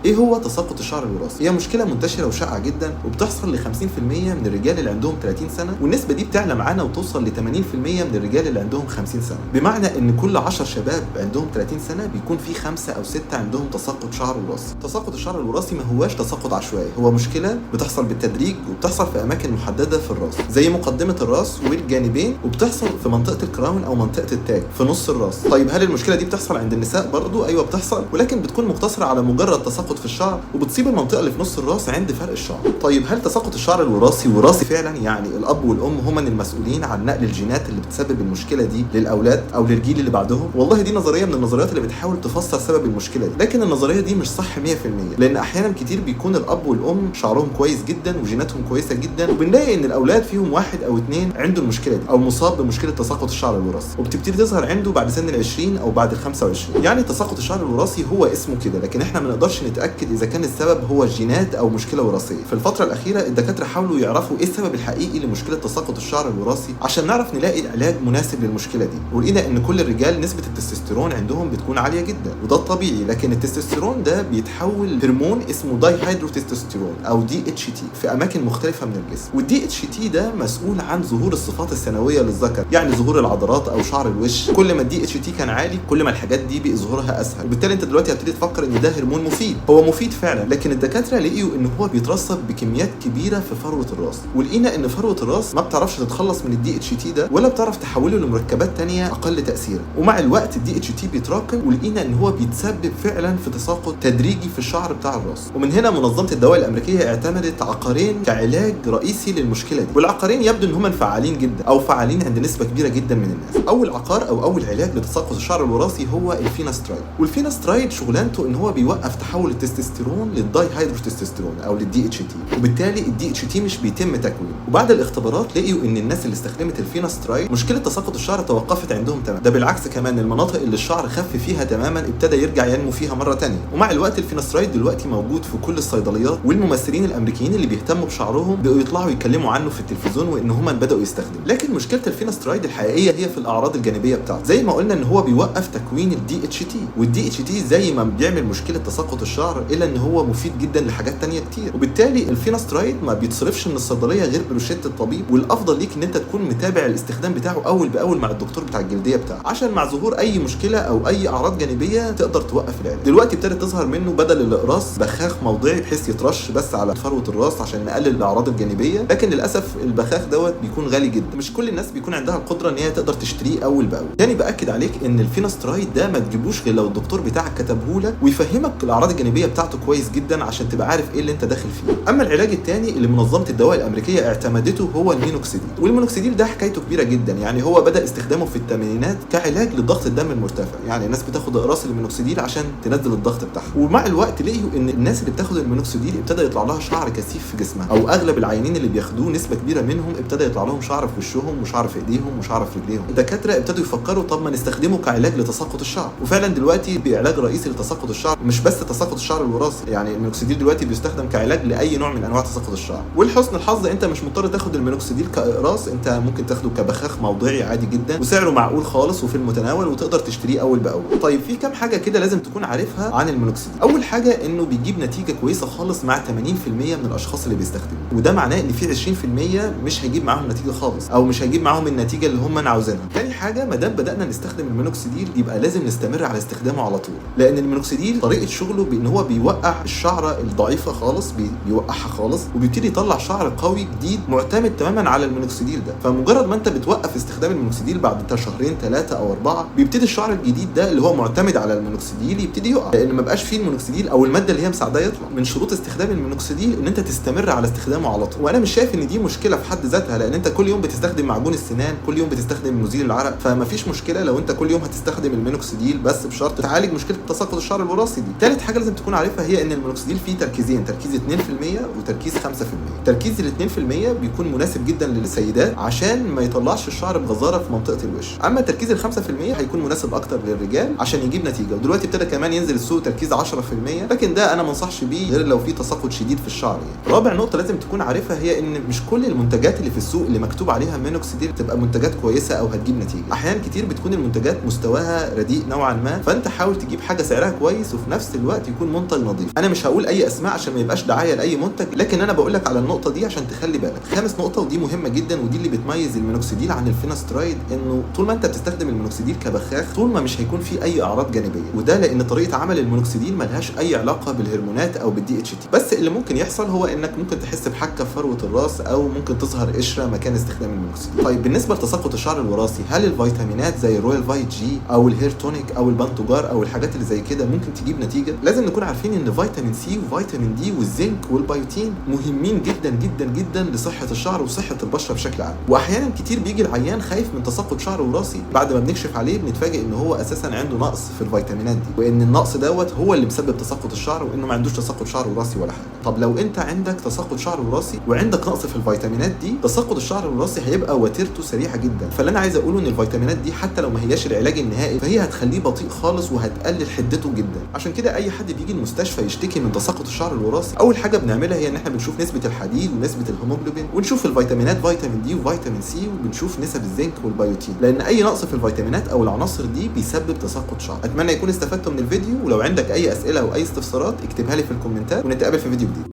ايه هو تساقط الشعر الوراثي؟ هي مشكله منتشره وشائعه جدا، وبتحصل ل 50% من الرجال اللي عندهم 30 سنه، والنسبه دي بتعلى معانا وتوصل ل 80% من الرجال اللي عندهم 50 سنه. بمعنى ان كل 10 شباب عندهم 30 سنه بيكون في 5 أو 6 عندهم تساقط شعر وراثي. تساقط الشعر الوراثي ما هواش تساقط عشوائي، هو مشكله بتحصل بالتدريج وبتحصل في اماكن محدده في الراس زي مقدمه الراس والجانبين، وبتحصل في منطقه الكراون او منطقه التاج في نص الراس. طيب هل المشكله دي بتحصل عند النساء برضو؟ ايوه بتحصل، ولكن بتكون مقتصره على مجرد تساقط في الشعر وبتصيب المنطقه اللي في نص الراس عند فرق الشعر. طيب هل تساقط الشعر الوراثي وراثي فعلا؟ يعني الاب والام هما المسؤولين عن نقل الجينات اللي بتسبب المشكله دي للاولاد او للجيل اللي بعدهم؟ والله دي نظريه من النظريات اللي بتحاول تفسر سبب المشكله دي، لكن النظريه دي مش صح 100%، لان احيانا كتير بيكون الاب والام شعرهم كويس جدا وجيناتهم كويسه جدا، وبنلاقي ان الاولاد فيهم 1 أو 2 عنده المشكله دي او مصاب بمشكله تساقط الشعر الوراثي، وبتبتدي تظهر عنده بعد سن ال20 او بعد ال25. يعني تساقط الشعر الوراثي هو اسمه كده، لكن احنا ما نقدرش نتاكد اذا كان السبب هو الجينات او مشكله وراثيه. في الفتره الاخيره الدكاتره حاولوا يعرفوا ايه السبب الحقيقي لمشكله تساقط الشعر الوراثي عشان نعرف نلاقي علاج مناسب للمشكله دي، ولقينا ان كل الرجال نسبه التستوستيرون عندهم بتكون عاليه جدا، وده الطبيعي، لكن التستوستيرون ده بيتحول هرمون اسمه داي هيدروتستوستيرون او DHT في اماكن مختلفه من الجسم، والدي اتش تي ده مسؤول عن ظهور الصفات الثانويه للذكر، يعني ظهور العضلات او شعر الوش. كل ما الدي اتش تي كان عالي كل ما الحاجات دي بيظهرها اسهل، وبالتالي انت دلوقتي هتبتدي تفكر ان ده هرمون مفيد. هو مفيد فعلا، لكن الدكاتره لقيوا ان هو بيترسب بكميات كبيره في فروه الراس، ولقينا ان فروه الراس ما بتعرفش تتخلص من الدي اتش تي ده ولا بتعرف تحوله لمركبات ثانيه اقل تاثيرا، ومع الوقت الدي اتش تي بيتراكم، ولقينا ان هو بيتسبب فعلا في تساقط تدريجي في الشعر بتاع الراس. ومن هنا منظمه الدواء الامريكيه اعتمدت عقارين كعلاج رئيسي للمشكله دي، والعقارين يبدو ان هم فعالين جدا او فعالين عند نسبه كبيره جدا من الناس. اول عقار او اول علاج لتساقط الشعر الوراثي هو الفيناسترايد، والفيناسترايد شغلانته ان هو بيوقف تحول التستوستيرون للداي هيدروتستوستيرون او للدي اتش تي، وبالتالي الدي اتش تي مش بيتم تكوينه. وبعد الاختبارات لقيوا ان الناس اللي استخدمت الفيناسترايد مشكله تساقط الشعر توقفت عندهم تماما، ده بالعكس كمان المناطق اللي الشعر خف فيها تماما ابتدى يرجع ينمو فيها مره ثانيه. ومع الوقت الفيناسترايد دلوقتي موجود في كل الصيدليات، والممثلين الامريكيين اللي بيهتموا بشعرهم بقوا يطلعوا يتكلموا عنه في التلفزيون وان هم بداوا يستخدموا. لكن مشكله الفيناسترايد الحقيقيه هي في الاعراض الجانبيه بتاعته، زي ما قلنا ان هو بيوقف تكوين الدي اتش تي، والدي اتش تي زي ما بيعمل مشكله تساقط الشعر الا ان هو مفيد جدا لحاجات ثانيه كتير، وبالتالي الفيناسترايد ما بيتصرفش من الصيدليه غير بروشته الطبيب، والافضل ليك ان انت تكون متابع الاستخدام بتاعه اول باول مع الدكتور بتاع الجلديه بتاعه، عشان مع ظهور اي مشكله او اي اعراض جانبيه تقدر توقف العلاج. دلوقتي ابتدت تظهر منه بدل الاقراص بخاخ موضعي بحيث يترش بس على فروه الراس عشان نقلل الاعراض الجانبيه، لكن للاسف البخاخ دوت بيكون غالي جدا، مش كل الناس بيكون عندها القدره ان هي تقدر تشتريه اول باول. تاني باكد عليك ان الفيناسترايد ده ما تجيبوش غير لو الدكتور بتاعك كتبه لك ويفهمك الاعراض الجانبيه بتاعته كويس جدا عشان تبقى عارف ايه اللي انت داخل فيه. اما العلاج الثاني اللي منظمه الدواء الامريكيه اعتمدته هو المينوكسيديل، والمينوكسيديل ده حكايته كبيره جدا، يعني هو بدا استخدامه في الثمانينات كعلاج لضغط الدم المرتفع، يعني الناس بتاخد اقراص المينوكسيديل عشان تنزل الضغط بتاعها. ومع الوقت لقيوا ان الناس اللي بتاخد المينوكسيديل ابتدى يطلع لها شعر كثيف في جسمها، او اغلب العيانين اللي بياخدوه نسبه كبيره منهم ابتدى يطلع لهم شعر في وشهم وشعر في ايديهم وشعر في رجليهم. الدكاتره ابتدوا يفكروا طب ما نستخدمه كعلاج لتساقط الشعر، وفعلا دلوقتي بعلاج رئيسي لتساقط الشعر، مش بس تساقط الشعر الوراثي، يعني المينوكسيديل دلوقتي بيستخدم كعلاج لاي نوع من انواع تساقط الشعر. ولحسن الحظ انت مش مضطر تاخد المينوكسيديل كاقراص، انت ممكن تاخده كبخاخ موضعي عادي جدا، وسعره معقول خالص وفي المتناول وتقدر تشتريه اول باول. طيب في كام حاجه كده لازم تكون عارفها عن المينوكسيديل. اول حاجه انه بيجيب نتيجه كويسه خالص مع 80% من الاشخاص اللي بيستخدموه، وده معناه ان في 20% مش هيجيب معاهم نتيجه خالص او مش هيجيب معاهم النتيجه اللي هم عاوزينها. تاني حاجه ما دام بدانا نستخدم المينوكسيديل يبقى لازم نستمر على استخدامه على طول، لان المينوكسيديل طريقه شغله بان هو بيوقع الشعره الضعيفه خالص، بيوقعها خالص وبيبتدي يطلع شعر قوي جديد معتمد تماما على المينوكسيديل ده. فمجرد ما انت بتوقف استخدام المينوكسيديل بعد شهرين 3 أو 4 بيبتدي الشعر الجديد ده اللي هو معتمد على المينوكسيديل يبتدي يقع، لان ما بقاش فيه المينوكسيديل او الماده اللي هي مساعداه يطلع. من شروط استخدام المينوكسيديل ان انت تستمر على استخدامه على طول، وانا مش شايف ان دي مشكله في حد ذاتها، لان انت كل يوم بتستخدم معجون السنان، كل يوم بتستخدم مزيل العرق، فما فيش مشكله لو انت كل يوم هتستخدم المينوكسيديل، بس بشرط تعالج مشكله تساقط الشعر الوراثي دي. ثالث حاجه لازم تكون عارفها هي ان المينوكسيديل فيه تركيزين، تركيز 2% وتركيز 5%. تركيز ال 2% بيكون مناسب جدا للسيدات عشان ما يطلعش الشعر بغزاره في منطقه الوش، اما تركيز ال 5% هيكون مناسب اكتر للرجال عشان يجيب نتيجه. ودلوقتي ابتدى كمان ينزل السوق تركيز 10%، لكن ده انا ما انصحش بيه غير لو في تساقط شديد في الشعر يعني. رابع نقطه لازم تكون عارفها هي ان مش كل المنتجات اللي في السوق اللي مكتوب عليها مينوكسيديل تبقى منتجات كويسه او هتجيب نتيجه. احيانا كتير بتكون المنتجات مستواها رديء نوعا ما، فانت حاول تجيب حاجه سعرها كويس وفي نفس الوقت يكون يكون منتج نظيف. انا مش هقول اي اسماء عشان ما يبقاش دعايه لاي منتج، لكن انا بقول لك على النقطه دي عشان تخلي بالك. خامس نقطه ودي مهمه جدا، ودي اللي بتميز المينوكسيديل عن الفينسترايد، انه طول ما انت بتستخدم المينوكسيديل كبخاخ طول ما مش هيكون فيه اي اعراض جانبيه، وده لان طريقه عمل المينوكسيديل ملهاش اي علاقه بالهرمونات او بالدي اتش تي. بس اللي ممكن يحصل هو انك ممكن تحس بحكه في فروه الراس، او ممكن تظهر قشره مكان استخدام المينوكسيديل. طيب بالنسبه لتساقط الشعر الوراثي، هل الفيتامينات زي الرويال فايت جي او الهير تونيك او البانتوجار او الحاجات اللي زي كده ممكن تجيب نتيجه؟ لازم نكون عارفين ان فيتامين سي وفيتامين دي والزنك والبيوتين مهمين جدا جدا جدا لصحه الشعر وصحه البشره بشكل عام. واحيانا كتير بيجي العيان خايف من تساقط شعر وراثي، بعد ما بنكشف عليه بنتفاجئ ان هو اساسا عنده نقص في الفيتامينات دي، وان النقص دوت هو اللي مسبب تساقط الشعر، وانه ما عندوش تساقط شعر وراثي ولا حاجه. طب لو انت عندك تساقط شعر وراثي وعندك نقص في الفيتامينات دي، تساقط الشعر الوراثي هيبقى وتيرته سريعه جدا. فاللي انا عايز اقوله ان الفيتامينات دي حتى لو ما هياش العلاج النهائي فهي هتخليه بطيء خالص وهتقلل حدته جدا. عشان كده اي حد بيجي المستشفى يشتكي من تساقط الشعر الوراثي، اول حاجه بنعملها هي ان احنا بنشوف نسبه الحديد ونسبه الهيموجلوبين، ونشوف الفيتامينات فيتامين دي وفيتامين سي، وبنشوف نسب الزنك والبيوتين، لان اي نقص في الفيتامينات او العناصر دي بيسبب تساقط شعر. اتمنى يكون استفدتوا من الفيديو، ولو عندك اي اسئله او اي استفسارات اكتبها لي في الكومنتات، ونتقابل في فيديو جديد.